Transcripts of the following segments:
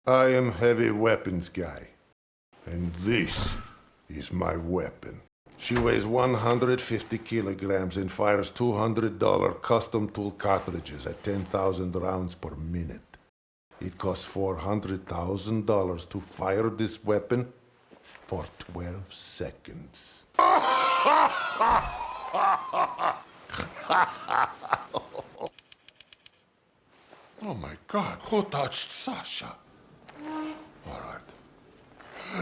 I am heavy weapons guy, and this is my weapon. She weighs 150 kilograms and fires $200 custom tool cartridges at 10,000 rounds per minute. It costs $400,000 to fire this weapon for 12 seconds. Oh my God, who touched Sasha? All right.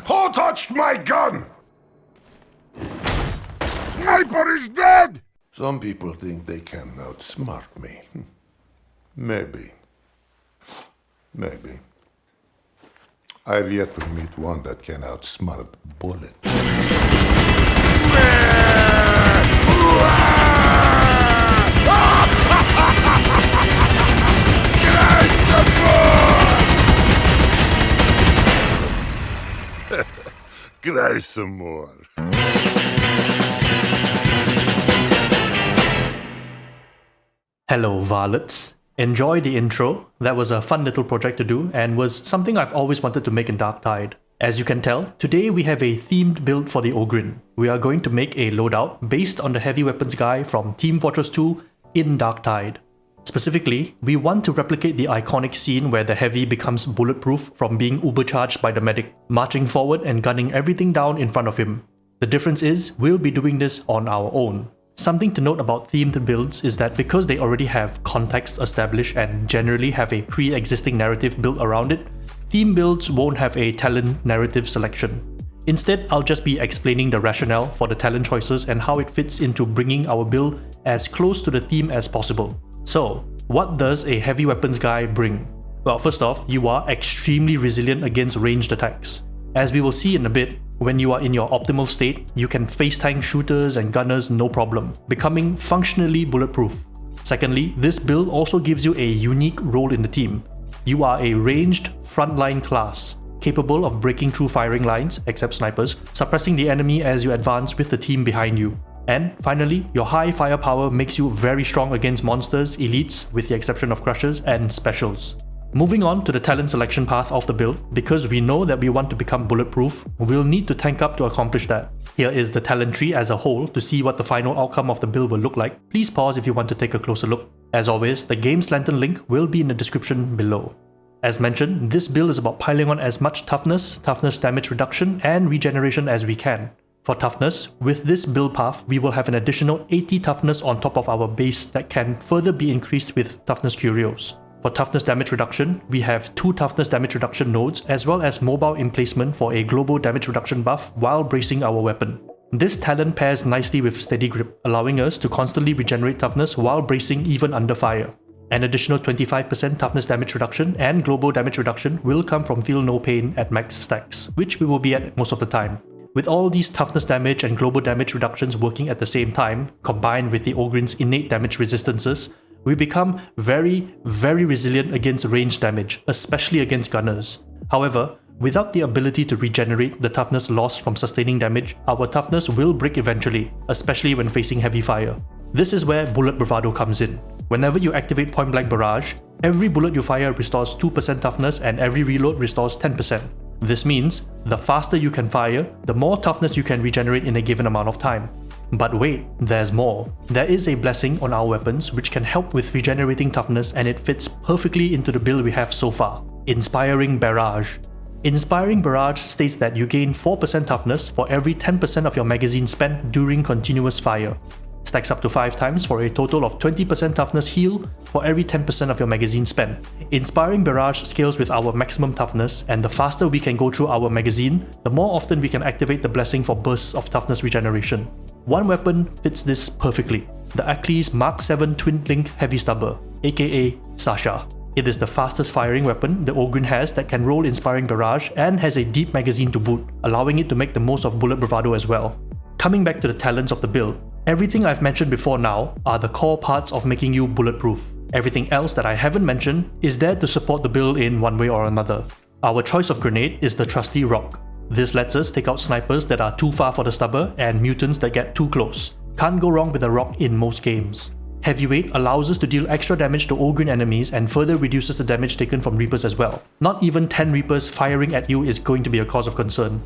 Who touched my gun? Sniper is dead! Some people think they can outsmart me. Maybe. Maybe. I've yet to meet one that can outsmart Bullet. Cry some more. Hello, Varlets. Enjoy the intro. That was a fun little project to do and was something I've always wanted to make in Darktide. As you can tell, today we have a themed build for the Ogryn. We are going to make a loadout based on the heavy weapons guy from Team Fortress 2 in Darktide. Specifically, we want to replicate the iconic scene where the heavy becomes bulletproof from being ubercharged by the medic, marching forward and gunning everything down in front of him. The difference is, we'll be doing this on our own. Something to note about themed builds is that because they already have context established and generally have a pre-existing narrative built around it, theme builds won't have a talent narrative selection. Instead, I'll just be explaining the rationale for the talent choices and how it fits into bringing our build as close to the theme as possible. So, what does a heavy weapons guy bring? Well, first off, you are extremely resilient against ranged attacks. As we will see in a bit, when you are in your optimal state, you can face tank shooters and gunners no problem, becoming functionally bulletproof. Secondly, this build also gives you a unique role in the team. You are a ranged frontline class, capable of breaking through firing lines, except snipers, suppressing the enemy as you advance with the team behind you. And finally, your high firepower makes you very strong against monsters, elites, with the exception of crushers, and specials. Moving on to the talent selection path of the build, because we know that we want to become bulletproof, we'll need to tank up to accomplish that. Here is the talent tree as a whole to see what the final outcome of the build will look like. Please pause if you want to take a closer look. As always, the game's lantern link will be in the description below. As mentioned, this build is about piling on as much toughness damage reduction, and regeneration as we can. For toughness, with this build path, we will have an additional 80 toughness on top of our base that can further be increased with toughness curios. For toughness damage reduction, we have 2 toughness damage reduction nodes as well as mobile emplacement for a global damage reduction buff while bracing our weapon. This talent pairs nicely with steady grip, allowing us to constantly regenerate toughness while bracing even under fire. An additional 25% toughness damage reduction and global damage reduction will come from Feel No Pain at max stacks, which we will be at most of the time. With all these toughness damage and global damage reductions working at the same time, combined with the Ogryn's innate damage resistances, we become very resilient against ranged damage, especially against gunners. However, without the ability to regenerate the toughness lost from sustaining damage, our toughness will break eventually, especially when facing heavy fire. This is where Bullet Bravado comes in. Whenever you activate Point Blank Barrage, every bullet you fire restores 2% toughness and every reload restores 10%. This means, the faster you can fire, the more toughness you can regenerate in a given amount of time. But wait, there's more. There is a blessing on our weapons which can help with regenerating toughness, and it fits perfectly into the build we have so far. Inspiring Barrage. Inspiring Barrage states that you gain 4% toughness for every 10% of your magazine spent during continuous fire. Stacks up to 5 times for a total of 20% toughness heal for every 10% of your magazine spent. Inspiring Barrage scales with our maximum toughness, and the faster we can go through our magazine, the more often we can activate the blessing for bursts of toughness regeneration. One weapon fits this perfectly, the Ackley's Mark 7 Twin Link Heavy Stubber, aka Sasha. It is the fastest firing weapon the Ogryn has that can roll Inspiring Barrage and has a deep magazine to boot, allowing it to make the most of Bullet Bravado as well. Coming back to the talents of the build, everything I've mentioned before now are the core parts of making you bulletproof. Everything else that I haven't mentioned is there to support the build in one way or another. Our choice of grenade is the trusty rock. This lets us take out snipers that are too far for the stubber and mutants that get too close. Can't go wrong with a rock in most games. Heavyweight allows us to deal extra damage to Ogryn enemies and further reduces the damage taken from Reapers as well. Not even 10 Reapers firing at you is going to be a cause of concern.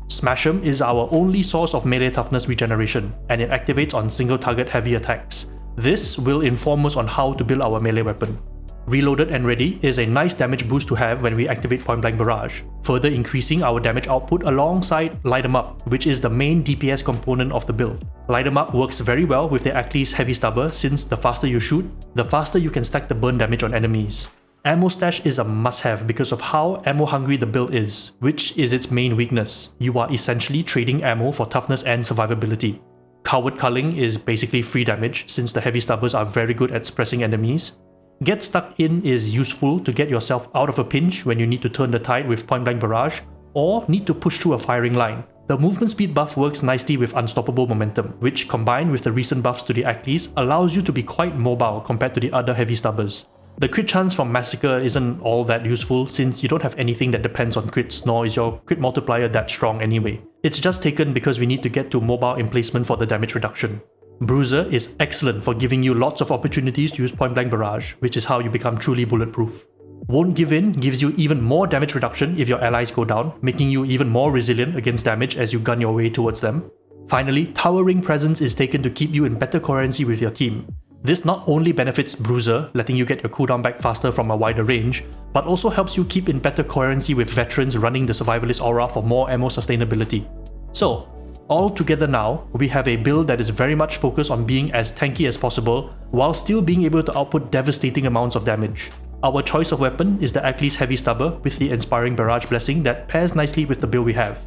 Smashem is our only source of melee toughness regeneration, and it activates on single target heavy attacks. This will inform us on how to build our melee weapon. Reloaded and Ready is a nice damage boost to have when we activate Point Blank Barrage, further increasing our damage output alongside Light 'em Up, which is the main DPS component of the build. Light 'em Up works very well with the Ackley's Heavy Stubber since the faster you shoot, the faster you can stack the burn damage on enemies. Ammo Stash is a must-have because of how ammo-hungry the build is, which is its main weakness. You are essentially trading ammo for toughness and survivability. Coward Culling is basically free damage since the Heavy Stubbers are very good at suppressing enemies. Get Stuck In is useful to get yourself out of a pinch when you need to turn the tide with Point Blank Barrage or need to push through a firing line. The movement speed buff works nicely with Unstoppable Momentum, which combined with the recent buffs to the Ackleys allows you to be quite mobile compared to the other Heavy Stubbers. The crit chance from Massacre isn't all that useful since you don't have anything that depends on crits, nor is your crit multiplier that strong anyway. It's just taken because we need to get to mobile emplacement for the damage reduction. Bruiser is excellent for giving you lots of opportunities to use Point Blank Barrage, which is how you become truly bulletproof. Won't Give In gives you even more damage reduction if your allies go down, making you even more resilient against damage as you gun your way towards them. Finally, Towering Presence is taken to keep you in better coherency with your team. This not only benefits Bruiser, letting you get your cooldown back faster from a wider range, but also helps you keep in better coherency with veterans running the Survivalist aura for more ammo sustainability. So, all together now, we have a build that is very much focused on being as tanky as possible, while still being able to output devastating amounts of damage. Our choice of weapon is the Ackley's Heavy Stubber with the Inspiring Barrage Blessing that pairs nicely with the build we have.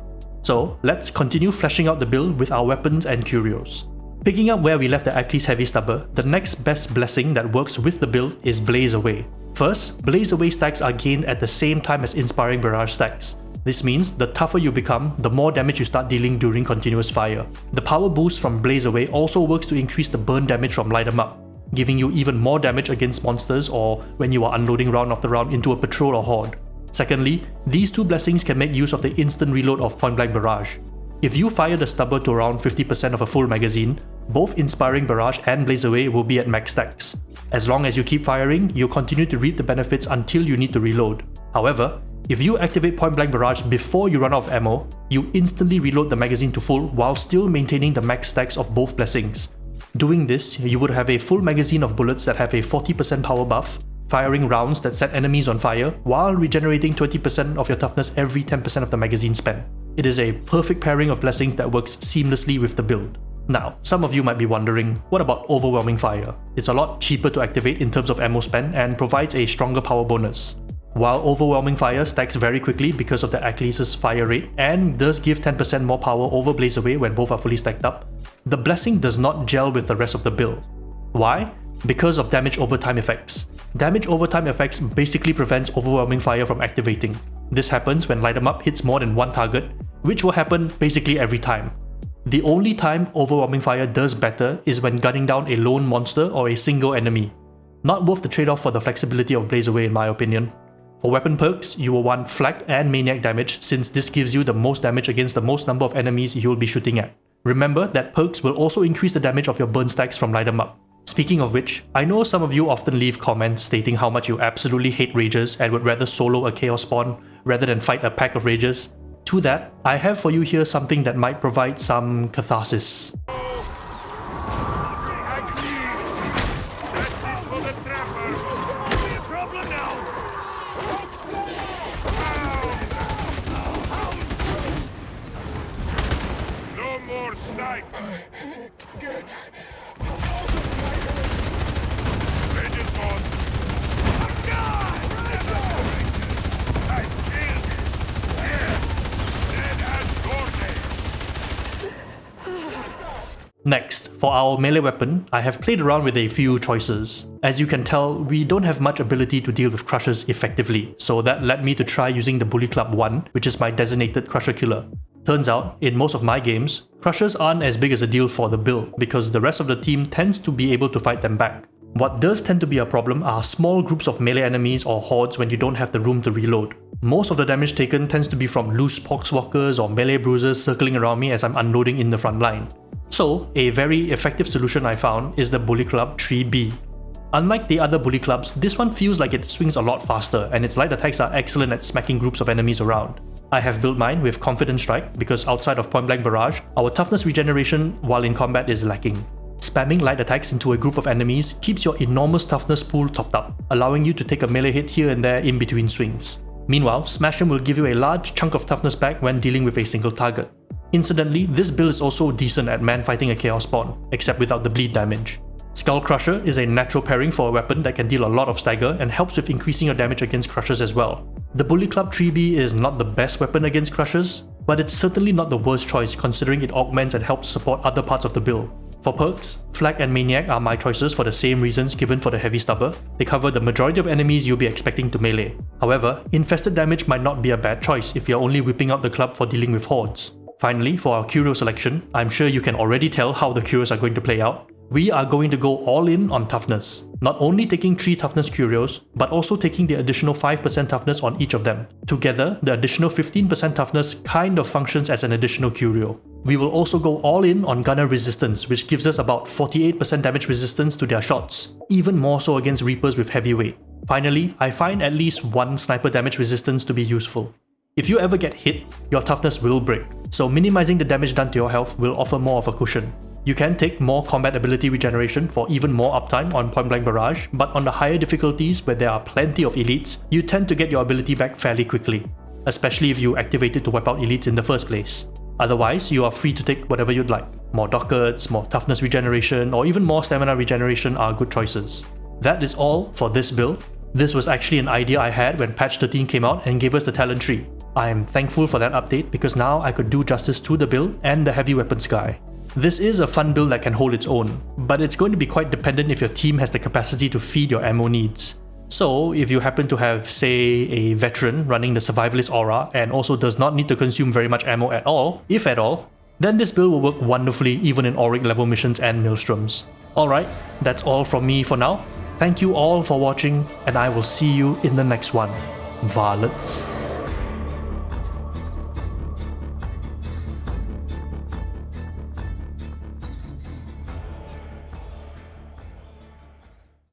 So, let's continue fleshing out the build with our weapons and curios. Picking up where we left the Ackley's Heavy Stubber, the next best blessing that works with the build is Blaze Away. First, Blaze Away stacks are gained at the same time as Inspiring Barrage stacks. This means the tougher you become, the more damage you start dealing during continuous fire. The power boost from Blaze Away also works to increase the burn damage from Light 'em Up, giving you even more damage against monsters or when you are unloading round after round into a patrol or horde. Secondly, these two blessings can make use of the instant reload of Point Blank Barrage. If you fire the stubber to around 50% of a full magazine, both Inspiring Barrage and Blaze Away will be at max stacks. As long as you keep firing, you'll continue to reap the benefits until you need to reload. However, if you activate Point Blank Barrage before you run out of ammo, you instantly reload the magazine to full while still maintaining the max stacks of both blessings. Doing this, you would have a full magazine of bullets that have a 40% power buff, firing rounds that set enemies on fire, while regenerating 20% of your toughness every 10% of the magazine spent. It is a perfect pairing of blessings that works seamlessly with the build. Now, some of you might be wondering, what about Overwhelming Fire? It's a lot cheaper to activate in terms of ammo spend and provides a stronger power bonus. While Overwhelming Fire stacks very quickly because of the Ackley's fire rate and does give 10% more power over Blaze Away when both are fully stacked up, the blessing does not gel with the rest of the build. Why? Because of damage overtime effects. Damage overtime effects basically prevents Overwhelming Fire from activating. This happens when Light 'em Up hits more than one target, which will happen basically every time. The only time Overwhelming Fire does better is when gunning down a lone monster or a single enemy. Not worth the trade-off for the flexibility of Blaze Away in my opinion. For weapon perks, you will want Flak and Maniac damage since this gives you the most damage against the most number of enemies you will be shooting at. Remember that perks will also increase the damage of your burn stacks from Light 'em Up. Speaking of which, I know some of you often leave comments stating how much you absolutely hate rages and would rather solo a chaos spawn rather than fight a pack of rages. To that, I have for you here something that might provide some catharsis. Next, for our melee weapon, I have played around with a few choices. As you can tell, we don't have much ability to deal with crushers effectively, so that led me to try using the Bully Club 1, which is my designated crusher killer. Turns out, in most of my games, crushers aren't as big as a deal for the build because the rest of the team tends to be able to fight them back. What does tend to be a problem are small groups of melee enemies or hordes when you don't have the room to reload. Most of the damage taken tends to be from loose poxwalkers or melee bruisers circling around me as I'm unloading in the front line. So, a very effective solution I found is the Bully Club 3B. Unlike the other Bully Clubs, this one feels like it swings a lot faster, and its light attacks are excellent at smacking groups of enemies around. I have built mine with Confident Strike because outside of Point Blank Barrage, our toughness regeneration while in combat is lacking. Spamming light attacks into a group of enemies keeps your enormous toughness pool topped up, allowing you to take a melee hit here and there in between swings. Meanwhile, Smash 'em will give you a large chunk of toughness back when dealing with a single target. Incidentally, this build is also decent at man fighting a Chaos Spawn, except without the bleed damage. Skull Crusher is a natural pairing for a weapon that can deal a lot of stagger and helps with increasing your damage against Crushers as well. The Bully Club 3B is not the best weapon against Crushers, but it's certainly not the worst choice considering it augments and helps support other parts of the build. For perks, Flag and Maniac are my choices for the same reasons given for the Heavy Stubber. They cover the majority of enemies you'll be expecting to melee. However, Infested Damage might not be a bad choice if you're only whipping out the club for dealing with hordes. Finally, for our Curio selection, I'm sure you can already tell how the Curios are going to play out. We are going to go all in on toughness. Not only taking 3 toughness Curios, but also taking the additional 5% toughness on each of them. Together, the additional 15% toughness kind of functions as an additional Curio. We will also go all in on Gunner Resistance, which gives us about 48% damage resistance to their shots, even more so against Reapers with heavyweight. Finally, I find at least one sniper damage resistance to be useful. If you ever get hit, your toughness will break, so minimizing the damage done to your health will offer more of a cushion. You can take more combat ability regeneration for even more uptime on Point Blank Barrage, but on the higher difficulties where there are plenty of elites, you tend to get your ability back fairly quickly, especially if you activate it to wipe out elites in the first place. Otherwise, you are free to take whatever you'd like. More Dockets, more toughness regeneration, or even more stamina regeneration are good choices. That is all for this build. This was actually an idea I had when patch 13 came out and gave us the talent tree. I am thankful for that update because now I could do justice to the build and the heavy weapons guy. This is a fun build that can hold its own, but it's going to be quite dependent if your team has the capacity to feed your ammo needs. So if you happen to have, say, a veteran running the survivalist aura and also does not need to consume very much ammo at all, if at all, then this build will work wonderfully even in Auric level missions and Maelstroms. Alright, that's all from me for now. Thank you all for watching, and I will see you in the next one. Varlets.